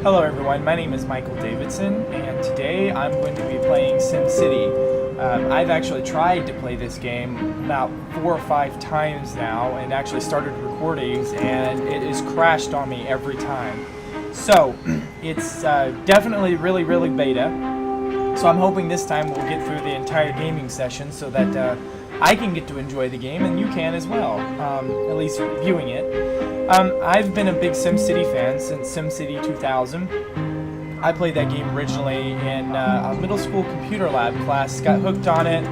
Hello everyone, my name is Michael Davidson, and today I'm going to be playing SimCity. I've actually tried to play this game about 4 or 5 times now, and actually started recordings, and it has crashed on me every time. So, it's definitely really beta, so I'm hoping this time we'll get through the entire gaming session so that I can get to enjoy the game, and you can as well, at least viewing it. I've been a big SimCity fan since SimCity 2000. I played that game originally in a middle school computer lab class, got hooked on it,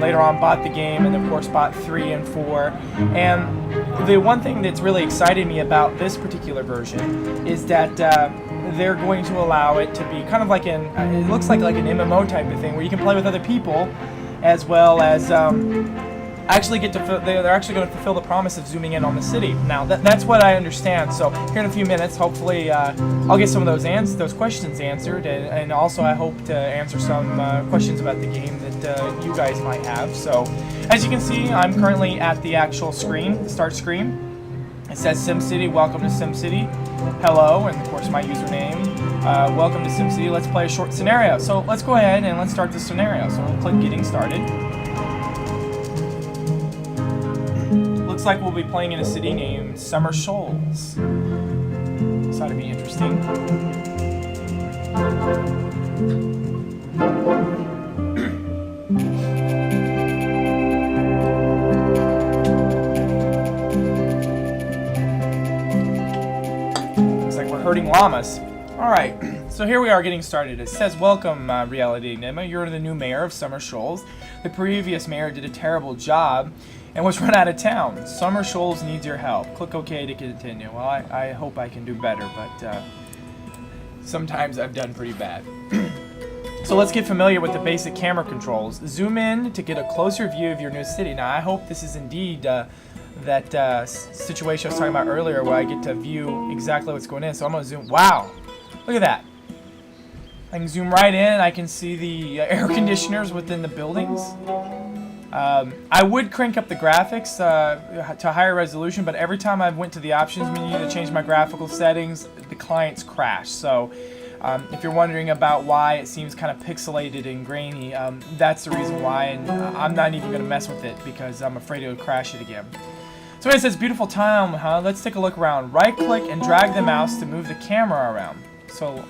later on bought the game, and of course bought 3 and 4. And the one thing that's really excited me about this particular version is that they're going to allow it to be kind of like it looks like an MMO type of thing where you can play with other people as well as actually they're actually going to fulfill the promise of zooming in on the city. Now that's what I understand. So here in a few minutes, hopefully I'll get some of those questions answered, and also I hope to answer some questions about the game that you guys might have. So as you can see, I'm currently at the actual screen, the start screen. It says SimCity, welcome to SimCity, hello, and of course my username. Welcome to SimCity. Let's play a short scenario. So let's go ahead and let's start the scenario. So we'll click getting started. Looks like we'll be playing in a city named Summer Shoals. This ought to be interesting. Looks like we're herding llamas. Alright, so here we are getting started. It says, welcome, Reality Enigma. You're the new mayor of Summer Shoals. The previous mayor did a terrible job and was run out of town. Summer Shoals needs your help. Click OK to continue. Well, I hope I can do better, but sometimes I've done pretty bad. So let's get familiar with the basic camera controls. Zoom in to get a closer view of your new city. Now, I hope this is indeed that situation I was talking about earlier where I get to view exactly what's going in. So I'm going to zoom. Wow! Look at that. I can zoom right in. I can see the air conditioners within the buildings. I would crank up the graphics to higher resolution, but every time I went to the options menu to change my graphical settings, the clients crash. So if you're wondering about why it seems kind of pixelated and grainy, that's the reason why, and I'm not even going to mess with it because I'm afraid it would crash it again. So it says beautiful town, huh? Let's take a look around. Right click and drag the mouse to move the camera around. So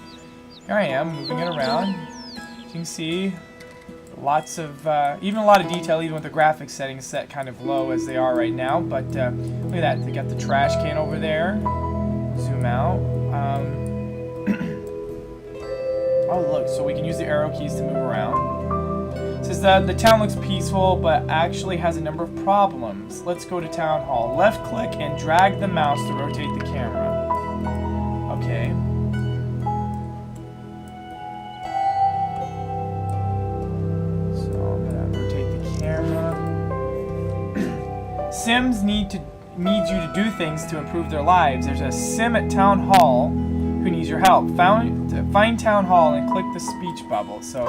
here I am moving it around. As you can see, lots of, even a lot of detail, even with the graphics settings set kind of low as they are right now. But look at that, they got the trash can over there. Zoom out. Oh look, so we can use the arrow keys to move around. It says that the town looks peaceful, but actually has a number of problems. Let's go to Town Hall. Left click and drag the mouse to rotate the camera. Okay. Sims need you to do things to improve their lives. There's a sim at Town Hall who needs your help. Find Town Hall and click the speech bubble. So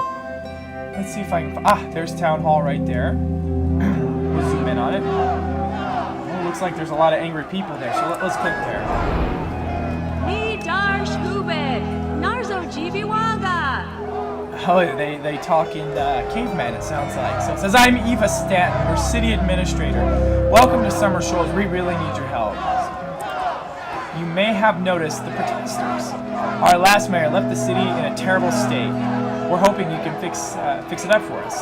let's see if I can. There's Town Hall right there. We'll zoom in on it. Oh, looks like there's a lot of angry people there. So let's click there. Oh, they talk in caveman, it sounds like. So it says, I'm Eva Stanton, your city administrator. Welcome to Summer Shoals. We really need your help. You may have noticed the protesters. Our last mayor left the city in a terrible state. We're hoping you can fix it up for us.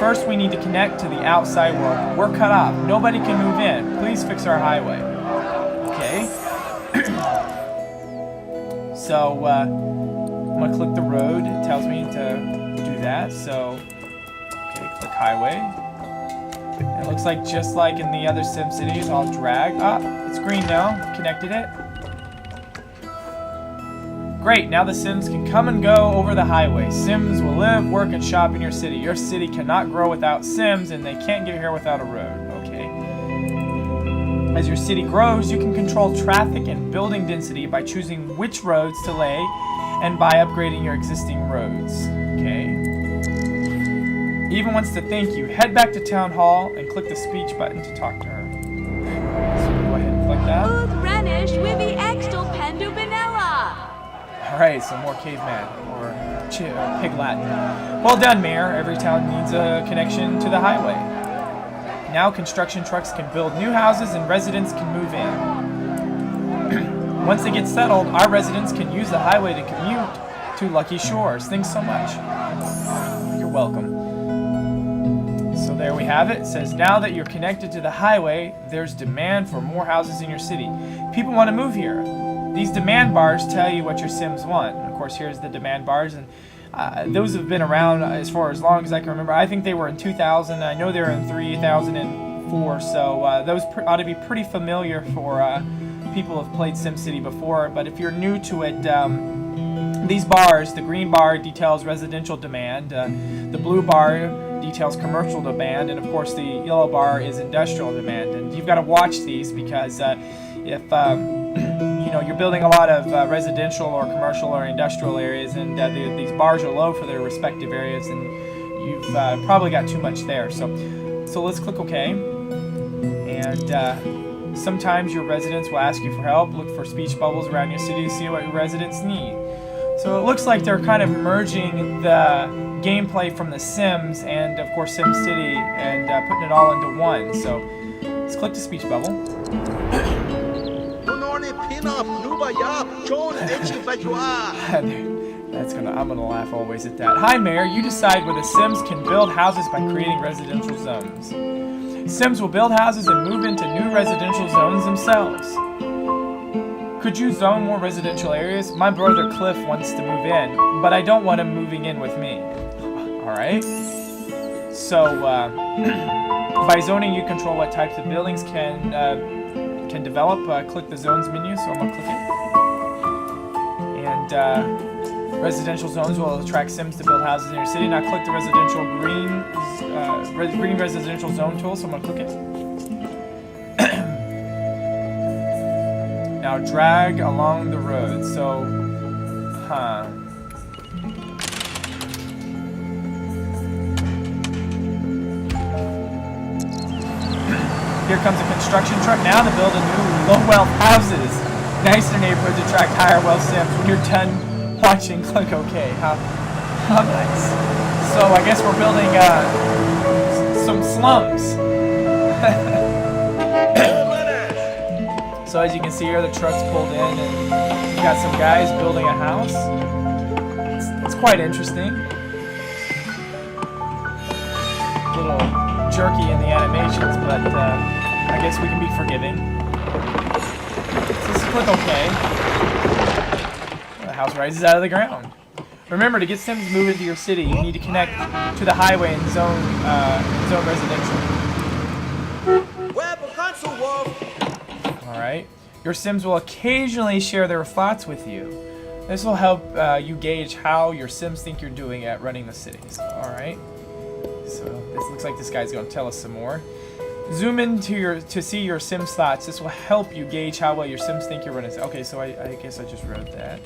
First, we need to connect to the outside world. We're cut off. Nobody can move in. Please fix our highway. Okay. So, I'm going to click the road. It tells me to do that. So, okay, click highway. And it looks like just like in the other SimCities, I'll drag. It's green now. Connected it. Great, now the Sims can come and go over the highway. Sims will live, work, and shop in your city. Your city cannot grow without Sims, and they can't get here without a road. Okay. As your city grows, you can control traffic and building density by choosing which roads to lay and by upgrading your existing roads. Okay. Eva wants to thank you. Head back to Town Hall and click the speech button to talk to her. So go ahead and click that. Uth Renish with the Extel Pendu Benella. Alright, so more caveman, or pig Latin. Well done, Mayor. Every town needs a connection to the highway. Now construction trucks can build new houses and residents can move in. Once they get settled, our residents can use the highway to commute to Lucky Shores. Thanks so much. You're welcome. So there we have it. It says, now that you're connected to the highway, there's demand for more houses in your city. People want to move here. These demand bars tell you what your Sims want. And of course, here's the demand bars, and those have been around as far as long as I can remember. I think they were in 2000. I know they were in 3004, so those ought to be pretty familiar for people who have played SimCity before. But if you're new to it, these bars, the green bar details residential demand, the blue bar details commercial demand, and of course the yellow bar is industrial demand. And you've got to watch these because if you know, you're building a lot of residential or commercial or industrial areas, and these bars are low for their respective areas, and you've probably got too much there. So let's click OK. And sometimes your residents will ask you for help. Look for speech bubbles around your city to see what your residents need. So it looks like they're kind of merging the gameplay from The Sims and, of course, SimCity and putting it all into one. So let's click the speech bubble. I'm gonna laugh always at that. Hi, Mayor. You decide where the Sims can build houses by creating residential zones. Sims will build houses and move into new residential zones themselves. Could you zone more residential areas? My brother Cliff wants to move in, but I don't want him moving in with me. Alright. So, by zoning, you control what types of buildings can develop. Click the zones menu, so I'm going to click it. And residential zones will attract Sims to build houses in your city. Now click the residential green residential zone tool, so I'm going to click it. Now drag along the road. So, Here comes a construction truck now to build a new low-wealth houses. Nicer neighborhood to attract higher wealth Sims. When you're done watching, click OK. How nice. So I guess we're building some slums. So as you can see here, the truck's pulled in and you got some guys building a house. It's quite interesting. A little jerky in the animations, but I guess we can be forgiving. So let's click OK. The house rises out of the ground. Remember, to get Sims moved into your city, you need to connect to the highway and zone residential. Alright. Your Sims will occasionally share their thoughts with you. This will help you gauge how your Sims think you're doing at running the cities. Alright. So this looks like this guy's going to tell us some more. Zoom in to see your Sims thoughts. This will help you gauge how well your Sims think you're running. Okay, so I guess I just read that.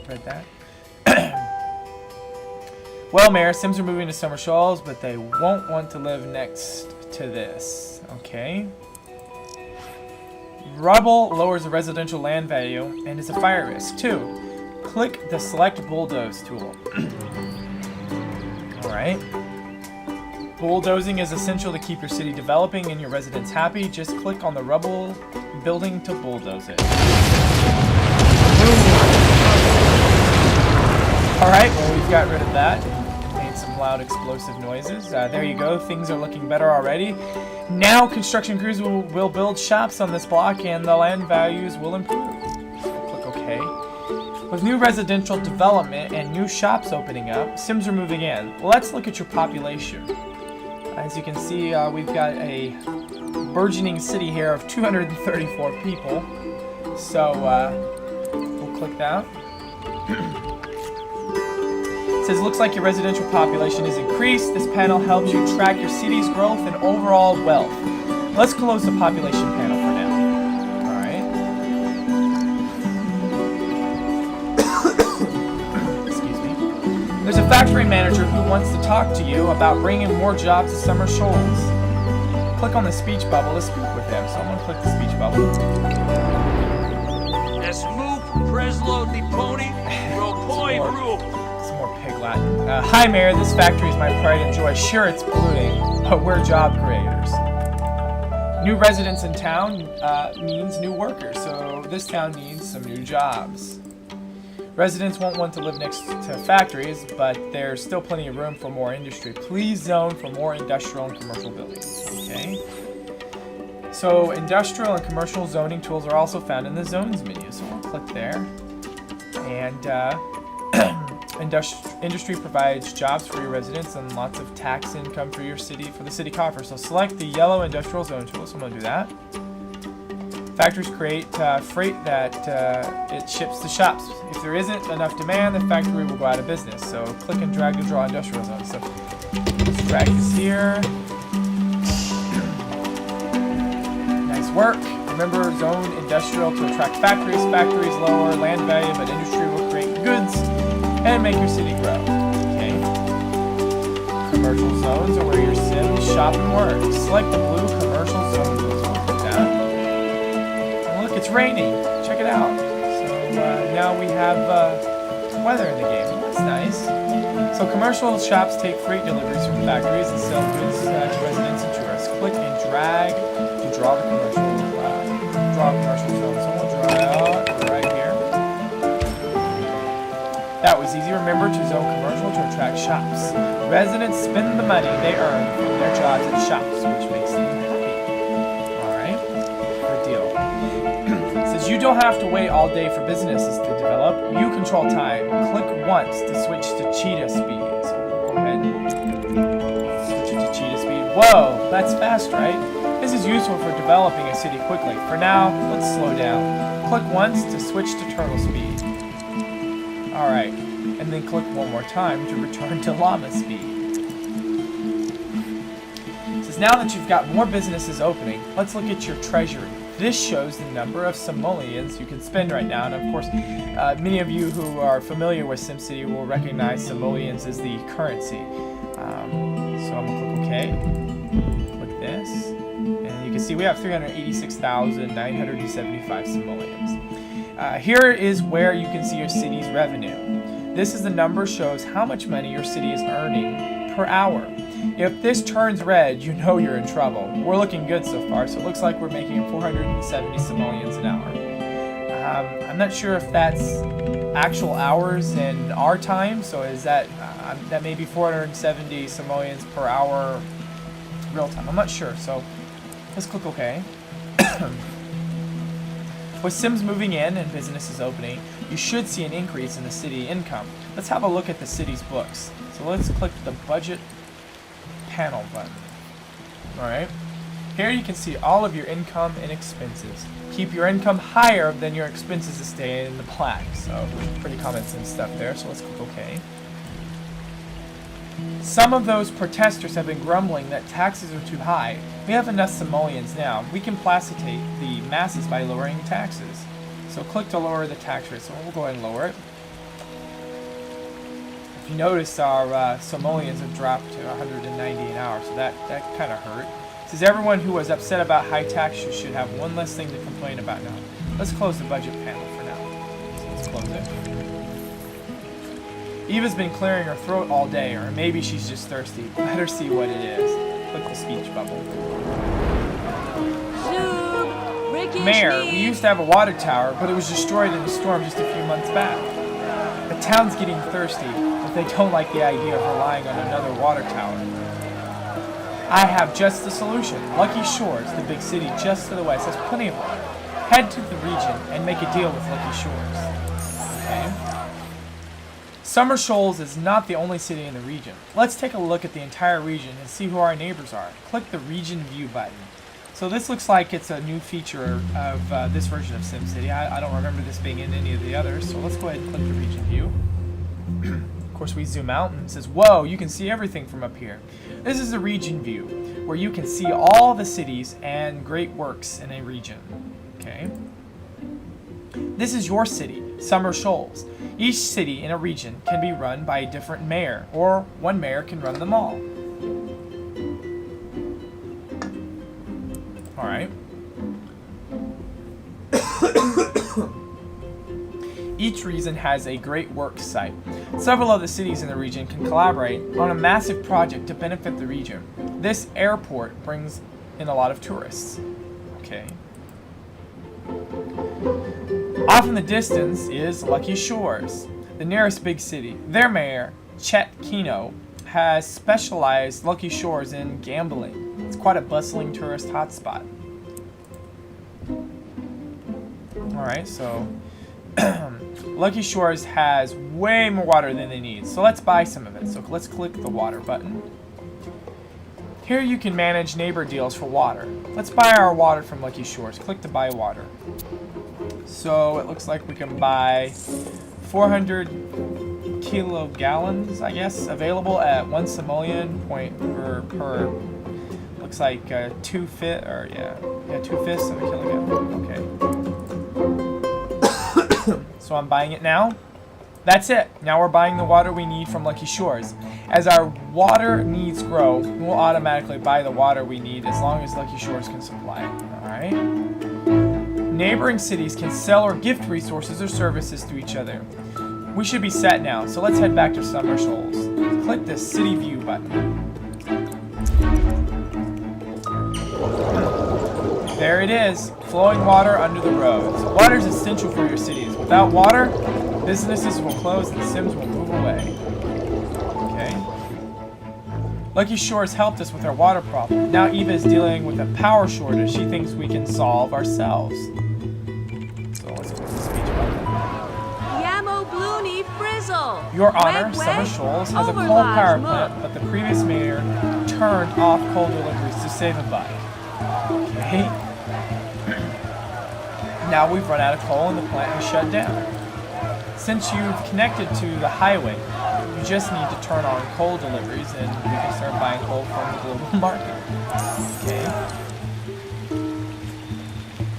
Well, Mayor, Sims are moving to Summer Shoals, but they won't want to live next to this. Okay. Rubble lowers the residential land value and is a fire risk. 2. Click the Select Bulldoze tool. Alright. Bulldozing is essential to keep your city developing and your residents happy. Just click on the rubble building to bulldoze it. Alright, well, we've got rid of that. Made some loud explosive noises. There you go. Things are looking better already. Now construction crews will build shops on this block and the land values will improve. Click OK. With new residential development and new shops opening up, Sims are moving in. Let's look at your population. As you can see, we've got a burgeoning city here of 234 people. So we'll click that. It says, looks like your residential population is increased. This panel helps you track your city's growth and overall wealth. Let's close the population panel for now. Alright. Excuse me. There's a factory manager who wants to talk to you about bringing more jobs to Summer Shoals. Click on the speech bubble to speak with him. So I'm going to click the speech bubble. Some more pig Latin. Hi, Mayor. This factory is my pride and joy. Sure, it's polluting, but we're job creators. New residents in town means new workers, so this town needs some new jobs. Residents won't want to live next to factories, but there's still plenty of room for more industry. Please zone for more industrial and commercial buildings. Okay. So industrial and commercial zoning tools are also found in the zones menu. So we'll click there. And industry provides jobs for your residents and lots of tax income for your city, for the city coffers. So select the yellow industrial zone tool. So I'm going to do that. Factories create freight that it ships to shops. If there isn't enough demand, the factory will go out of business. So click and drag to draw industrial zones. So let's drag this here. Nice work. Remember, zone industrial to attract factories. Factories lower land value, but industry will create goods and make your city grow. Okay. Commercial zones are where your Sims shop and work. Select the blue commercial zone. It's raining. Check it out. So now we have weather in the game. That's nice. So commercial shops take freight deliveries from factories and sell goods to residents and tourists. Click and drag to draw the commercial zone. So we'll draw it out right here. That was easy. Remember to zone commercial to attract shops. Residents spend the money they earn from their jobs at shops, which makes them happy. You don't have to wait all day for businesses to develop. You control time. Click once to switch to cheetah speed. So go ahead and switch it to cheetah speed. Whoa, that's fast, right? This is useful for developing a city quickly. For now, let's slow down. Click once to switch to turtle speed. Alright, and then click one more time to return to llama speed. It says now that you've got more businesses opening, let's look at your treasury. This shows the number of simoleons you can spend right now, and of course, many of you who are familiar with SimCity will recognize simoleons as the currency. So I'm gonna click OK. Click this, and you can see we have 386,975 simoleons. Here is where you can see your city's revenue. This is the number shows how much money your city is earning per hour. If this turns red, you know you're in trouble. We're looking good so far, so it looks like we're making 470 simoleons an hour. I'm not sure if that's actual hours in our time, so is that may be 470 simoleons per hour real time. I'm not sure, so let's click OK. With Sims moving in and businesses opening, you should see an increase in the city income. Let's have a look at the city's books. So let's click the budget panel button. Alright. Here you can see all of your income and expenses. Keep your income higher than your expenses to stay in the black. So pretty common sense stuff there. So let's click OK. Some of those protesters have been grumbling that taxes are too high. We have enough simoleons now. We can placitate the masses by lowering taxes. So click to lower the tax rate. So we'll go ahead and lower it. If you notice, our simoleons have dropped to 190 an hour, so that kind of hurt. It says everyone who was upset about high taxes should have one less thing to complain about now. Let's close the budget panel for now. So let's close it. Eva's been clearing her throat all day, or maybe she's just thirsty. Let her see what it is. Click the speech bubble. Mayor, we used to have a water tower, but it was destroyed in a storm just a few months back. The town's getting thirsty, but they don't like the idea of relying on another water tower. I have just the solution. Lucky Shores, the big city just to the west, has plenty of water. Head to the region and make a deal with Lucky Shores. Okay. Summer Shoals is not the only city in the region. Let's take a look at the entire region and see who our neighbors are. Click the Region View button. So this looks like it's a new feature of this version of SimCity. I don't remember this being in any of the others, so let's go ahead and click the Region View. Of course, we zoom out and it says, whoa, you can see everything from up here. This is the Region View, where you can see all the cities and great works in a region. Okay. This is your city, Summer Shoals. Each city in a region can be run by a different mayor, or one mayor can run them all. Alright. Each region has a great work site. Several of the cities in the region can collaborate on a massive project to benefit the region. This airport brings in a lot of tourists. Okay. Off in the distance is Lucky Shores, the nearest big city. Their mayor, Chet Kino, has specialized Lucky Shores in gambling. It's quite a bustling tourist hotspot. Alright, so Lucky Shores has way more water than they need, so let's buy some of it. So let's click the water button. Here you can manage neighbor deals for water. Let's buy our water from Lucky Shores. Click to buy water. So it looks like we can buy 400 kilogallons, I guess, available at 1 simoleon point per looks like 2/5 or yeah 2/5 of a kilogallon. Okay. So I'm buying it now. That's it. Now we're buying the water we need from Lucky Shores. As our water needs grow, we'll automatically buy the water we need as long as Lucky Shores can supply it. Alright? Neighboring cities can sell or gift resources or services to each other. We should be set now, so let's head back to Summer Shoals. Click the City View button. There it is, flowing water under the roads. Water is essential for your cities. Without water, businesses will close and the Sims will move away. Okay. Lucky Shores helped us with our water problem. Now Eva is dealing with a power shortage she thinks we can solve ourselves. So let's click the speech button. Yamo Bloony Frizzle! Your Honor, Summer Shoals has a coal power plant, but the previous mayor turned off coal deliveries to save a buck. Okay. Now we've run out of coal and the plant is shut down. Since you've connected to the highway, you just need to turn on coal deliveries and we can start buying coal from the global market. Okay.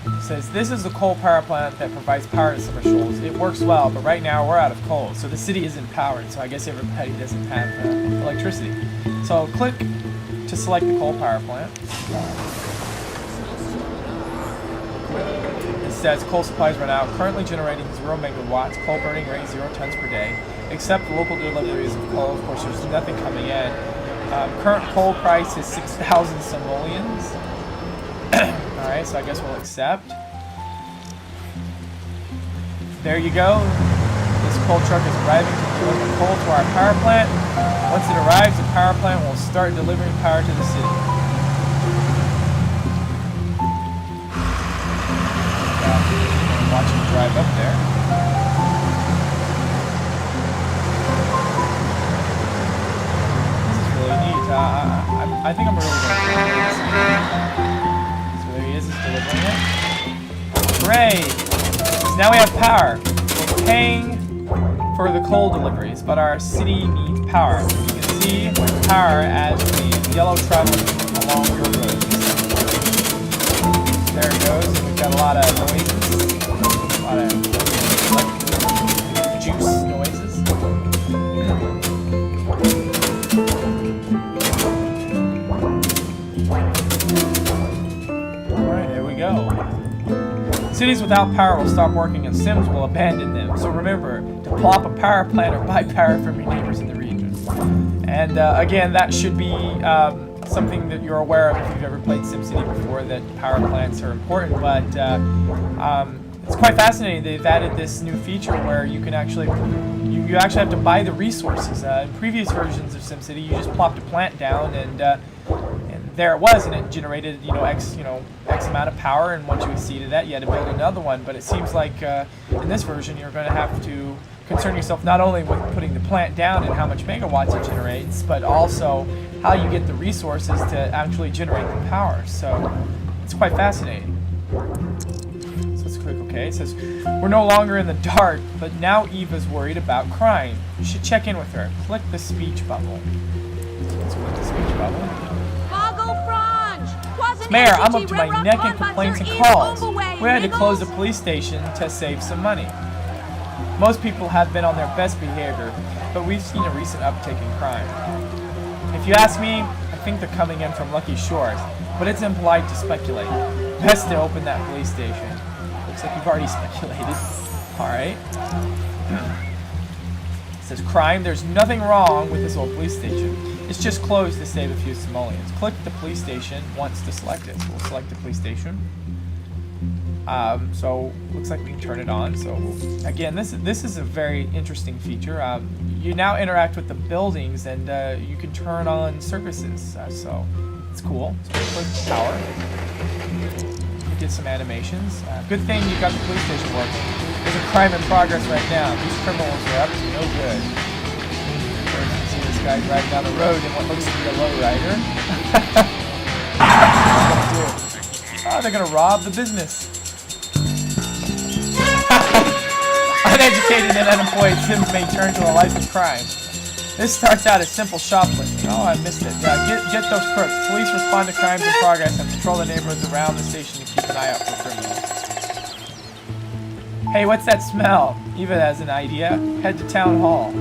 It says this is the coal power plant that provides power to Summer Shoals. It works well, but right now we're out of coal, so the city isn't powered, so I guess everybody doesn't have electricity. So click to select the coal power plant. It says coal supplies run out, currently generating 0 megawatts, coal burning rate 0 tons per day, except local deliveries of coal. Of course, there's nothing coming in. Current coal price is 6,000 simoleons. Alright, so I guess we'll accept. There you go. This coal truck is arriving to deliver coal to our power plant. Once it arrives, the power plant will start delivering power to the city. Watch him drive up there. This is really neat. I think I'm really going to do this. So there he is, he's delivering it. Hooray! So now we have power. We're paying for the coal deliveries, but our city needs power. You can see power as the yellow traveling along the roads. There it goes. We've got a lot of noises. A lot of juice noises. Alright, there we go. Cities without power will stop working and Sims will abandon them. So remember to plop a power plant or buy power from your neighbors in the region. And again, that should be something that you're aware of if you've ever played SimCity before, that power plants are important, but it's quite fascinating. They've added this new feature where you can actually you actually have to buy the resources. In previous versions of SimCity, you just plopped a plant down and there it was, and it generated X amount of power, and once you exceeded that, you had to build another one. But it seems like in this version, you're going to have to concern yourself not only with putting the plant down and how much megawatts it generates, but also how you get the resources to actually generate the power. So it's quite fascinating. So let's click OK. It says, we're no longer in the dark, but now Eva's worried about crime. You should check in with her. Click the speech bubble. Let's click the speech bubble. Mayor, I'm up to my neck in complaints and calls. We had to close the police station to save some money. Most people have been on their best behavior, but we've seen a recent uptick in crime. If you ask me, I think they're coming in from Lucky Shores, but it's impolite to speculate. Best to open that police station. Looks like you've already speculated. Alright. It says crime. There's nothing wrong with this old police station. It's just closed to save a few simoleons. Click the police station once to select it. So we'll select the police station. So looks like we can turn it on. So again, this is a very interesting feature. You now interact with the buildings, and you can turn on services. So it's cool. So we'll click power. We did some animations. Good thing you got the police station working. There's a crime in progress right now. These criminals are up to no good. First, you can see this guy driving down the road in what looks to be a lowrider. Oh, they're gonna rob the business. Uneducated and unemployed Sims may turn to a life of crime. This starts out as simple shoplifting. Oh, I missed it. Get those crooks. Police respond to crimes in progress and patrol the neighborhoods around the station to keep an eye out for criminals. Hey, what's that smell? Eva has an idea. Head to town hall.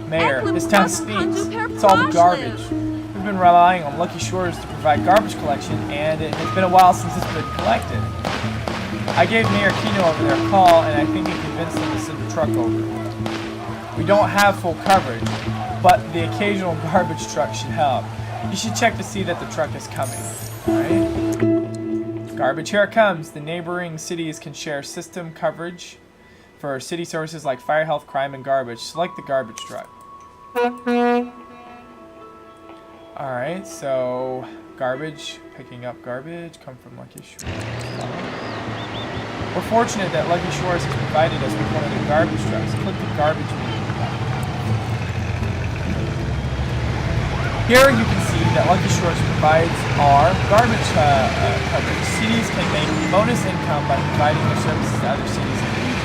Mayor, this town stinks. It's all garbage. We've been relying on Lucky Shores to provide garbage collection, and it has been a while since it's been collected. I gave Mayor Kino over there a call, and I think he convinced him to send the truck over. We don't have full coverage, but the occasional garbage truck should help. You should check to see that the truck is coming. Alright? Garbage, here it comes. The neighboring cities can share system coverage for city services like fire, health, crime, and garbage. Select the garbage truck. Alright, so garbage, picking up garbage, come from Lucky Shores. We're fortunate that Lucky Shores has provided us with one of the garbage trucks. Click the garbage meter. Here you can see that Lucky Shores provides our garbage coverage. Cities can make bonus income by providing their services to other cities in the region.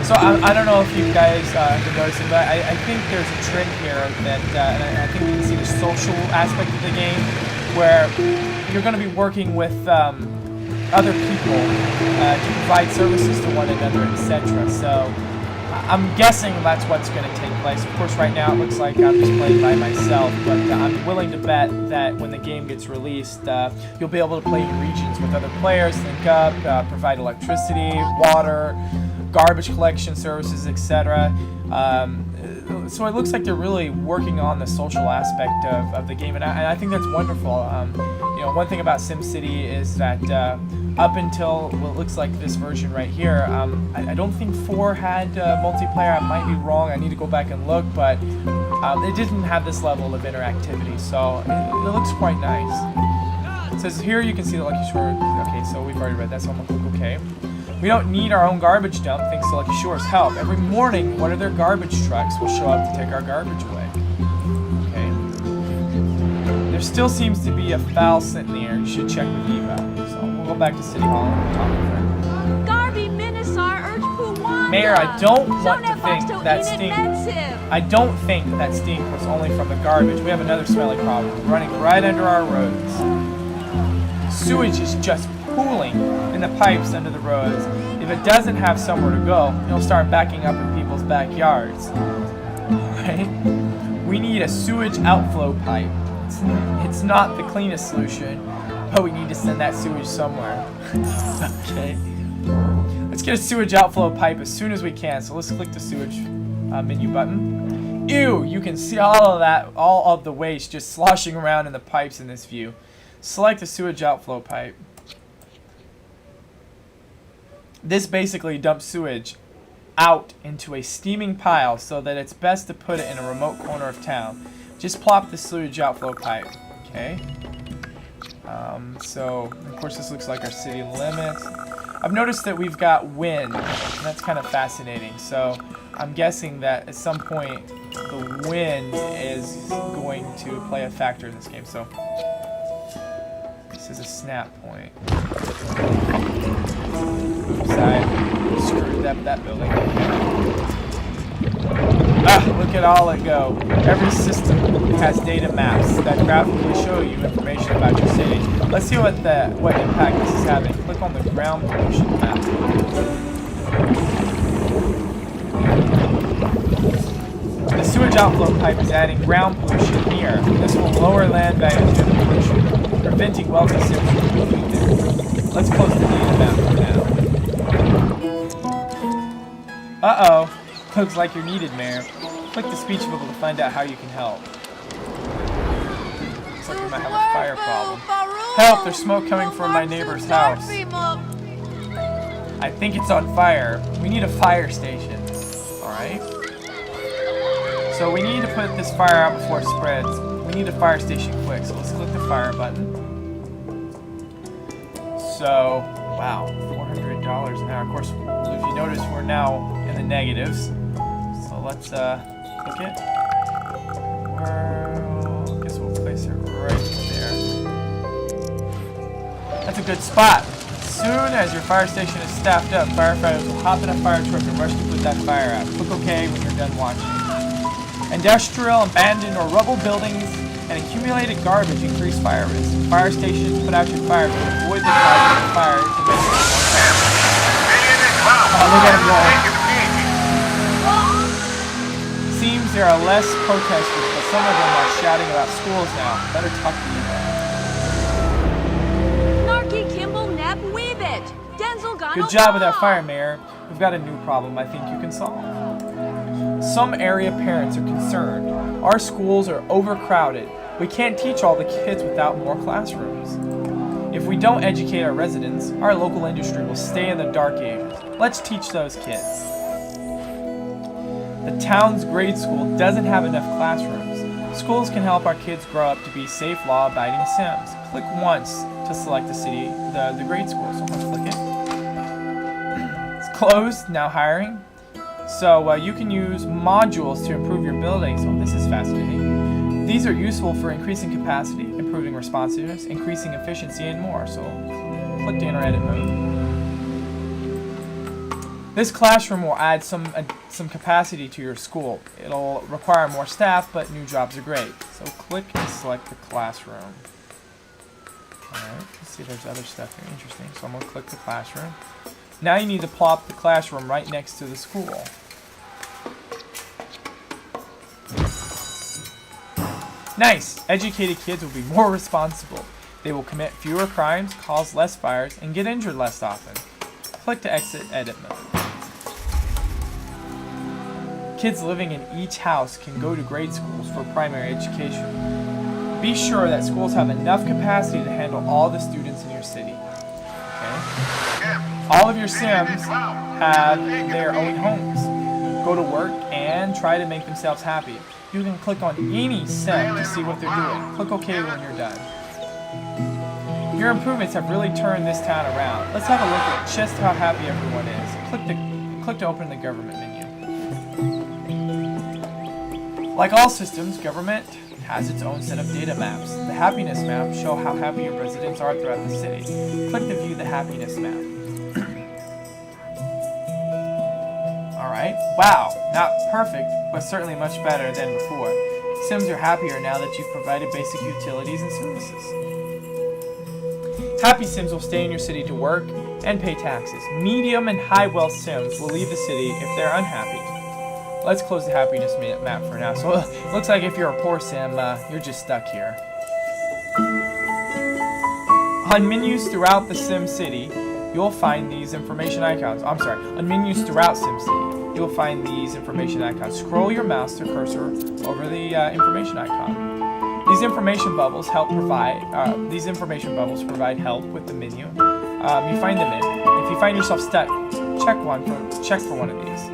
So I don't know if you guys have been noticing, but I think there's a trend here that, and I think you can see the social aspect of the game, where you're going to be working with other people to provide services to one another, etc. So I'm guessing that's what's going to take place. Of course, right now it looks like I'm just playing by myself, but I'm willing to bet that when the game gets released, you'll be able to play in regions with other players, link up, provide electricity, water, garbage collection services, etc. So it looks like they're really working on the social aspect of the game, and I think that's wonderful. You know, one thing about SimCity is that up until what looks like this version right here, I don't think 4 had multiplayer. I might be wrong. I need to go back and look, but it didn't have this level of interactivity, so it looks quite nice. It says here you can see the Lucky Shore. Okay, so we've already read that, so I'm gonna click OK. We don't need our own garbage dump thanks to Lucky Shores' help. Every morning, one of their garbage trucks will show up to take our garbage away. Okay. There still seems to be a foul scent in the air. You should check with Eva. So we'll go back to City Hall and talk with her. Mayor, I don't want to think that stink. I don't think that stink was only from the garbage. We have another smelly problem running right under our roads. Sewage is just pooling in the pipes under the roads. If it doesn't have somewhere to go, it'll start backing up in people's backyards. Right? We need a sewage outflow pipe. It's not the cleanest solution, but we need to send that sewage somewhere. Okay. Let's get a sewage outflow pipe as soon as we can. So let's click the sewage menu button. Ew, you can see all of that, all of the waste just sloshing around in the pipes in this view. Select the sewage outflow pipe. This basically dumps sewage out into a steaming pile so that it's best to put it in a remote corner of town. Just plop the sewage outflow pipe. Okay. So, of course, this looks like our city limits. I've noticed that we've got wind, and that's kind of fascinating. So, I'm guessing that at some point the wind is going to play a factor in this game. So, this is a snap point. Oops, I screwed up that building. Ah, look at all it go. Every system has data maps that graphically show you information about your city. Let's see what impact this is having. Click on the ground pollution map. The sewage outflow pipe is adding ground pollution here. This will lower land values due to pollution, preventing wealthy Sims from moving there. Let's close the data map for now. Uh-oh. Looks like you're needed, Mayor. Click the speech bubble to find out how you can help. Looks like we might have a fire problem. Help! There's smoke coming from my neighbor's house. I think it's on fire. We need a fire station. Alright. So we need to put this fire out before it spreads. We need a fire station quick. So let's click the fire button. So, wow, $400 an hour. Of course, if you notice, we're now in the negatives. So let's click it. I guess we'll place it right there. That's a good spot. As soon as your fire station is staffed up, firefighters will hop in a fire truck and rush to put that fire out. Click OK when you're done watching. Industrial, abandoned, or rubble buildings and accumulated garbage increase fire risk. Fire stations put out your fire to avoid the cause of the fire to make it more fire. Oh, look at him go. Seems there are less protesters, but some of them are shouting about schools now. Better talk to them. Good job with that fire, Mayor. We've got a new problem I think you can solve. Some area parents are concerned. Our schools are overcrowded. We can't teach all the kids without more classrooms. If we don't educate our residents, our local industry will stay in the dark ages. Let's teach those kids. The town's grade school doesn't have enough classrooms. Schools can help our kids grow up to be safe, law-abiding Sims. Click once to select the city, the grade school. So let's click it. It's closed, now hiring. So you can use modules to improve your buildings. Oh, this is fascinating. These are useful for increasing capacity, improving responsiveness, increasing efficiency, and more. So click to enter edit mode. This classroom will add some capacity to your school. It'll require more staff, but new jobs are great. So click and select the classroom. Alright, let's see if there's other stuff here interesting. So I'm going to click the classroom. Now you need to plop the classroom right next to the school. Nice! Educated kids will be more responsible. They will commit fewer crimes, cause less fires, and get injured less often. Click to exit edit mode. Kids living in each house can go to grade schools for primary education. Be sure that schools have enough capacity to handle all the students in your city. Okay? All of your Sims have their own homes. Go to work and try to make themselves happy. You can click on any Sim to see what they're doing. Click OK when you're done. Your improvements have really turned this town around. Let's have a look at just how happy everyone is. Click to open the government menu. Like all systems, government has its own set of data maps. The happiness maps show how happy your residents are throughout the city. Click to view the happiness map. Alright, wow, not perfect, but certainly much better than before. Sims are happier now that you've provided basic utilities and services. Happy Sims will stay in your city to work and pay taxes. Medium and high wealth Sims will leave the city if they're unhappy. Let's close the happiness map for now. So it looks like if you're a poor Sim, you're just stuck here. On menus throughout the SimCity, you'll find these information icons. On menus throughout SimCity, you'll find these information icons. Scroll your mouse to cursor over the information icon. These information bubbles provide help with the menu. You find them in. If you find yourself stuck, check for one of these.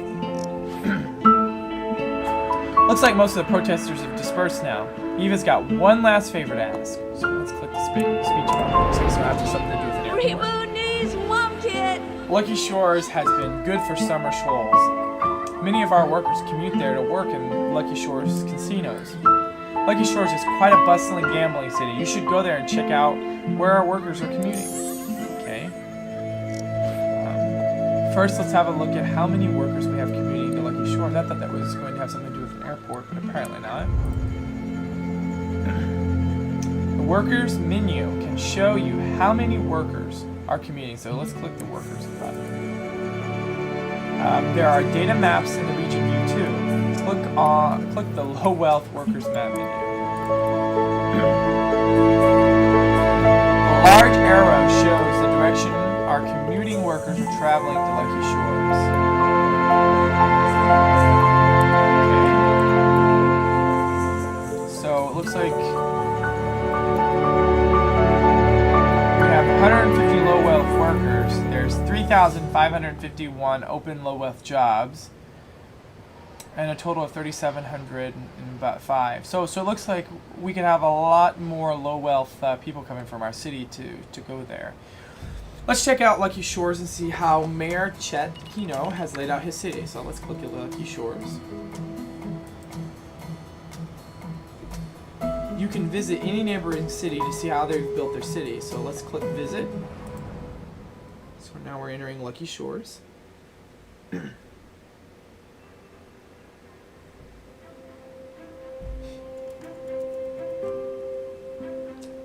Looks like most of the protesters have dispersed now. Eva's got one last favor to ask. So let's click the speech bubble. So I have something to do with an airport. Reboot needs Mom Kit. Lucky Shores has been good for summer strolls. Many of our workers commute there to work in Lucky Shores casinos. Lucky Shores is quite a bustling gambling city. You should go there and check out where our workers are commuting. Okay. First, let's have a look at how many workers we have commuting to Lucky Shores. I thought that was going to have something to do with an airport, but apparently not. The workers menu can show you how many workers are commuting. So let's click the workers button. There are data maps in the region view too. Click the low wealth workers map menu. The large arrow shows traveling to Lucky Shores. Okay. So it looks like we have 150 low wealth workers. There's 3,551 open low wealth jobs, and a total of 3,700 and about 5. So it looks like we could have a lot more low wealth people coming from our city to go there. Let's check out Lucky Shores and see how Mayor Chet Kino has laid out his city. So let's click at Lucky Shores. You can visit any neighboring city to see how they've built their city. So let's click visit. So now we're entering Lucky Shores.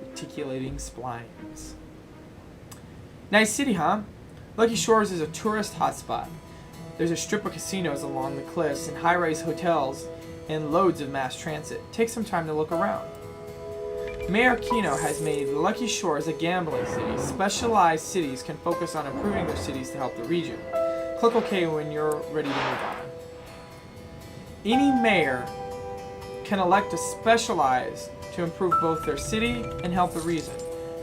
Articulating splines. Nice city, huh? Lucky Shores is a tourist hotspot. There's a strip of casinos along the cliffs and high-rise hotels and loads of mass transit. Take some time to look around. Mayor Kino has made Lucky Shores a gambling city. Specialized cities can focus on improving their cities to help the region. Click OK when you're ready to move on. Any mayor can elect to specialize to improve both their city and help the region.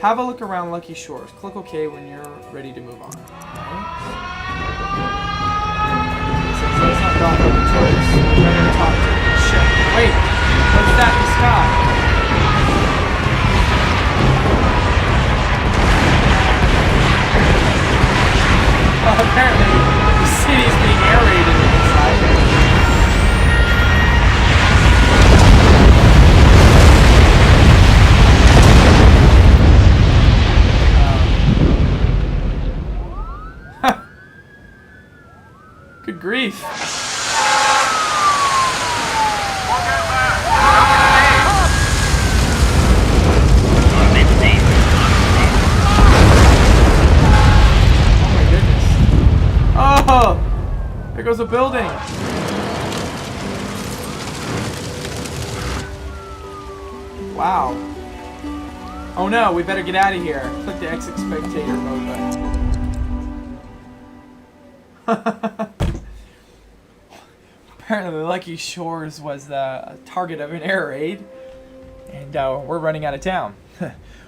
Have a look around Lucky Shores. Click OK when you're ready to move on. Right. So let's not talk about the tourists. We're going to talk to the ship. Wait, what's that in the sky? Well, apparently the city is being aerated inside. Good grief. Oh my goodness. Oh! There goes a building. Wow. Oh no, we better get out of here. Click the exit spectator mode button. Apparently Lucky Shores was the target of an air raid, and we're running out of town.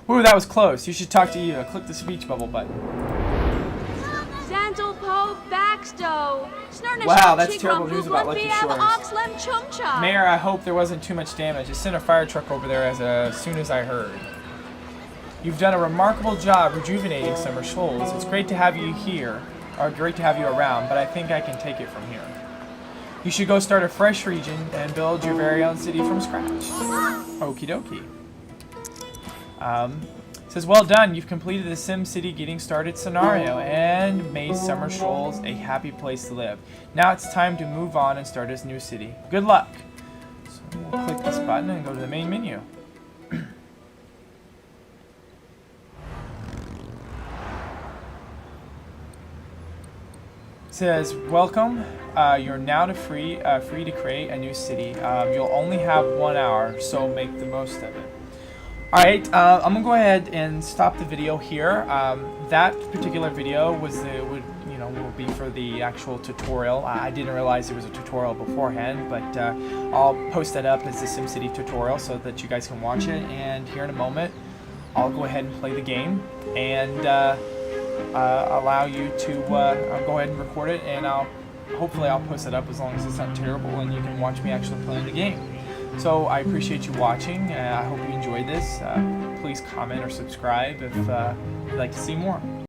Ooh, that was close. You should talk to Eva. Click the speech bubble button. Wow, that's terrible news about Lucky Shores. Mayor, I hope there wasn't too much damage. I sent a fire truck over there as soon as I heard. You've done a remarkable job rejuvenating Summer Shoals. It's great to have you here, or great to have you around, but I think I can take it from here. You should go start a fresh region and build your very own city from scratch. Okie dokie. Says, well done, you've completed the SimCity Getting Started scenario and made Summer Shoals a happy place to live. Now it's time to move on and start a new city. Good luck. So we'll click this button and go to the main menu. Says, welcome. You're now free to create a new city. You'll only have 1 hour, so make the most of it. Alright, I'm gonna go ahead and stop the video here. That particular video will be for the actual tutorial. I didn't realize it was a tutorial beforehand, but I'll post that up as the SimCity tutorial so that you guys can watch it. And here in a moment, I'll go ahead and play the game and allow you to go ahead and record it, and hopefully I'll post it up as long as it's not terrible and you can watch me actually playing the game. So I appreciate you watching. I hope you enjoyed this. Please comment or subscribe if you'd like to see more.